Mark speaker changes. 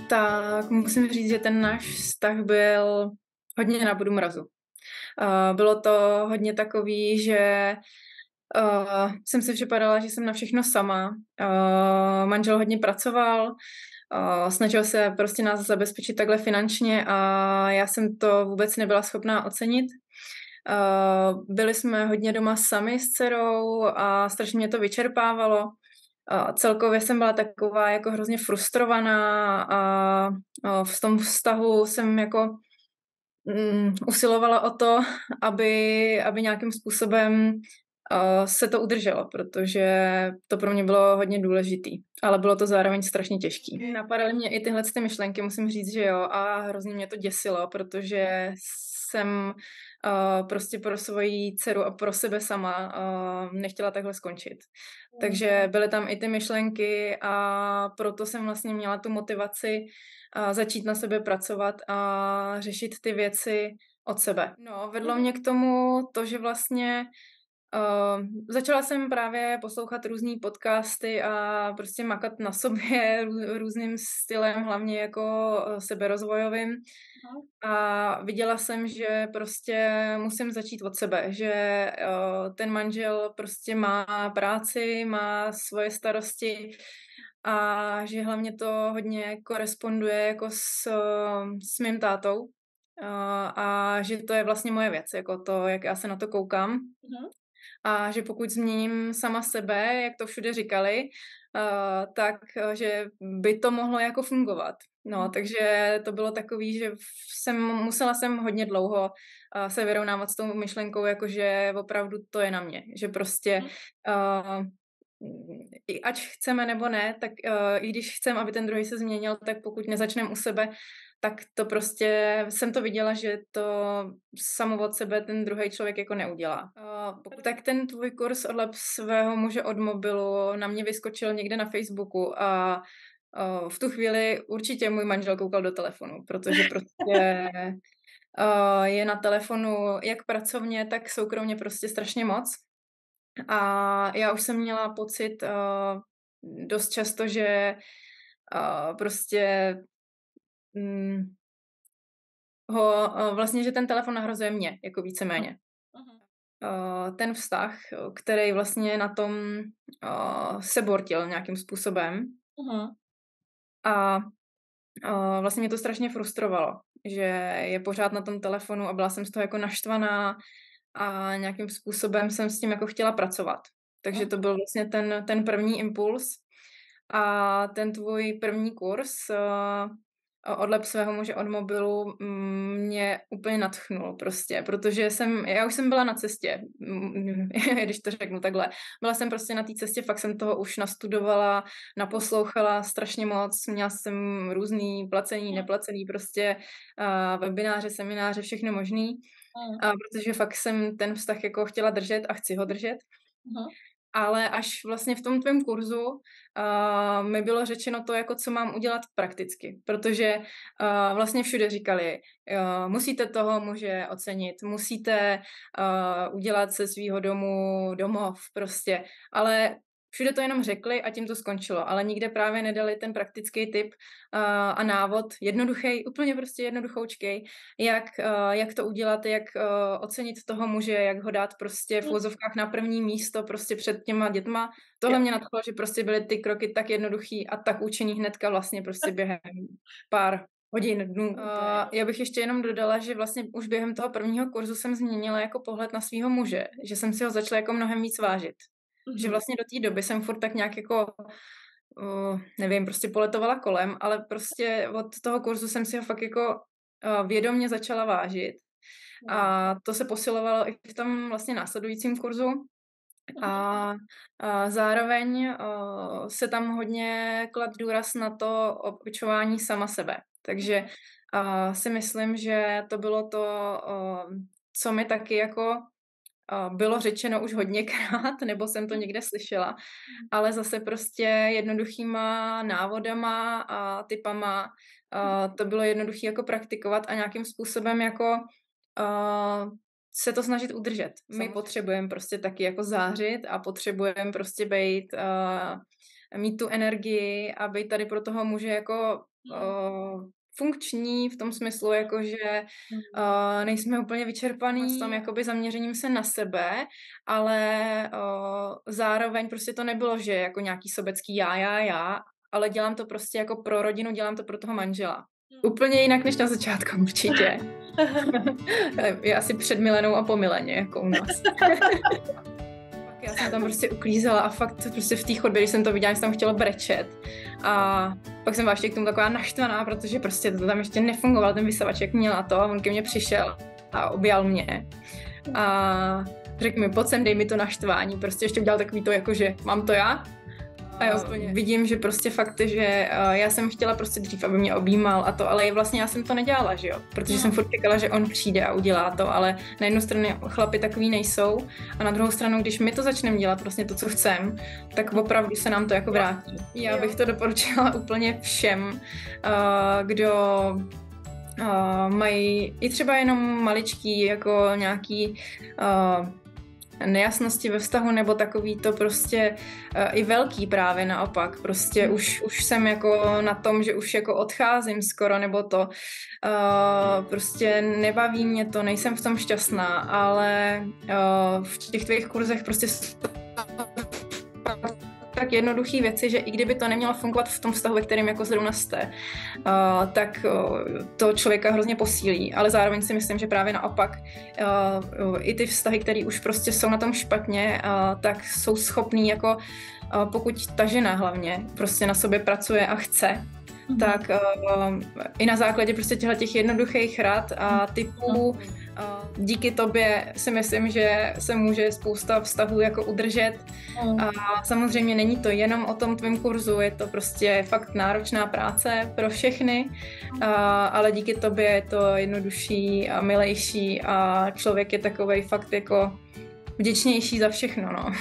Speaker 1: Tak musím říct, že ten náš vztah byl hodně na bodu mrazu. Bylo to hodně takový, že jsem si připadala, že jsem na všechno sama. Manžel hodně pracoval, snažil se prostě nás zabezpečit takhle finančně a já jsem to vůbec nebyla schopná ocenit. Byli jsme hodně doma sami s dcerou a strašně mě to vyčerpávalo. Celkově jsem byla taková jako hrozně frustrovaná a v tom vztahu jsem jako usilovala o to, aby nějakým způsobem se to udrželo, protože to pro mě bylo hodně důležitý, ale bylo to zároveň strašně těžký. Napadaly mě i tyhle ty myšlenky, musím říct, že jo, a hrozně mě to děsilo, protože jsem prostě pro svoji dceru a pro sebe sama nechtěla takhle skončit. Takže byly tam i ty myšlenky a proto jsem vlastně měla tu motivaci začít na sebe pracovat a řešit ty věci od sebe. No, vedlo mě k tomu to, že vlastně začala jsem právě poslouchat různý podcasty a prostě makat na sobě různým stylem, hlavně jako seberozvojovým. A viděla jsem, že prostě musím začít od sebe, že ten manžel prostě má práci, má svoje starosti a že hlavně to hodně koresponduje jako s mým tátou a že to je vlastně moje věc, jako to, jak já se na to koukám. A že pokud změním sama sebe, jak to všude říkali, tak že by to mohlo jako fungovat. No, takže to bylo takový, že musela jsem hodně dlouho se vyrovnávat s tou myšlenkou, jakože opravdu to je na mě. Že prostě ať chceme nebo ne, tak i když chcem, aby ten druhý se změnil, tak pokud nezačneme u sebe, tak to prostě jsem to viděla, že to samo od sebe ten druhý člověk jako neudělá. Tak ten tvůj kurz Odlep svého muže od mobilu na mě vyskočil někde na Facebooku a v tu chvíli určitě můj manžel koukal do telefonu, protože prostě je na telefonu jak pracovně, tak soukromně prostě strašně moc. A já už jsem měla pocit dost často, že prostě vlastně, že ten telefon nahrazuje mě, jako víceméně. Ten vztah, který vlastně na tom se bortil nějakým způsobem. A vlastně mě to strašně frustrovalo, že je pořád na tom telefonu a byla jsem z toho jako naštvaná a nějakým způsobem jsem s tím jako chtěla pracovat. Takže to byl vlastně ten první impuls a ten tvůj první kurz Odlep svého muže od mobilu mě úplně nadchnul prostě, protože já už jsem byla na cestě, když to řeknu takhle. Byla jsem prostě na té cestě, fakt jsem toho už nastudovala, naposlouchala strašně moc, měla jsem různý placený, neplacený prostě webináře, semináře, všechno možný, protože fakt jsem ten vztah jako chtěla držet a chci ho držet. Ale až vlastně v tom tvém kurzu mi bylo řečeno to, jako co mám udělat prakticky, protože vlastně všude říkali, musíte toho muže ocenit, musíte udělat se svýho domu domov prostě, ale všude to jenom řekli a tím to skončilo, ale nikde právě nedali ten praktický tip a návod, jednoduchý, úplně prostě jednoduchoučkej, jak to udělat, jak ocenit toho muže, jak ho dát prostě v uvozovkách na první místo prostě před těma dětma. Tohle mě nadchlo, že prostě byly ty kroky tak jednoduchý a tak účinný hnedka vlastně prostě během pár hodin, dnů. Já bych ještě jenom dodala, že vlastně už během toho prvního kurzu jsem změnila jako pohled na svého muže, že jsem si ho začala jako mnohem víc vážit. Že vlastně do té doby jsem furt tak nějak jako, nevím, prostě poletovala kolem, ale prostě od toho kurzu jsem si ho fakt jako vědomě začala vážit. A to se posilovalo i v tom vlastně následujícím kurzu. A zároveň se tam hodně klad důraz na to opičování sama sebe. Takže si myslím, že to bylo to, co mi taky jako bylo řečeno už hodněkrát, nebo jsem to někde slyšela, ale zase prostě jednoduchýma návodama a tipama to bylo jednoduchý jako praktikovat a nějakým způsobem jako se to snažit udržet. My potřebujeme prostě taky jako zářit a potřebujeme prostě být mít tu energii a být tady pro toho muže jako funkční v tom smyslu, jako že nejsme úplně vyčerpaný s tom jakoby zaměřením se na sebe, ale zároveň prostě to nebylo, že jako nějaký sobecký já, ale dělám to prostě jako pro rodinu, dělám to pro toho manžela. Úplně jinak než na začátku určitě. Je asi před milenou a po mileně, jako u nás. Já jsem tam prostě uklízela a fakt prostě v té chodbě, když jsem to viděla, jsem tam chtěla brečet. A pak jsem byla ještě k tomu taková naštvaná, protože prostě to tam ještě nefungoval, ten vysavač, jak měla to, a on ke mně přišel a objal mě. A řekl mi, pojď sem, dej mi to naštvání, prostě ještě udělal takový to, jako že mám to já. A já vidím, že prostě fakt, že já jsem chtěla prostě dřív, aby mě objímal a to, ale vlastně já jsem to nedělala, že jo, protože jsem furt čekala, že on přijde a udělá to, ale na jednu stranu chlapi takový nejsou a na druhou stranu, když my to začneme dělat, vlastně to, co chcem, tak opravdu se nám to jako vrátí. Já bych to doporučila úplně všem, kdo mají i třeba jenom maličký jako nějaký nejasnosti ve vztahu, nebo takový to prostě i velký právě naopak. Prostě už jsem jako na tom, že už jako odcházím skoro, nebo to prostě nebaví mě to, nejsem v tom šťastná, ale v těch tvých kurzech prostě tak jednoduché věci, že i kdyby to nemělo fungovat v tom vztahu, ve kterém jako zrovna jste, tak to člověka hrozně posílí, ale zároveň si myslím, že právě naopak i ty vztahy, které už prostě jsou na tom špatně, tak jsou schopný jako, pokud ta žena hlavně prostě na sobě pracuje a chce, tak i na základě prostě těch jednoduchých rad a typů díky tobě si myslím, že se může spousta vztahů jako udržet. A samozřejmě není to jenom o tom tvém kurzu, je to prostě fakt náročná práce pro všechny, ale díky tobě je to jednodušší a milejší a člověk je takovej fakt jako vděčnější za všechno, no.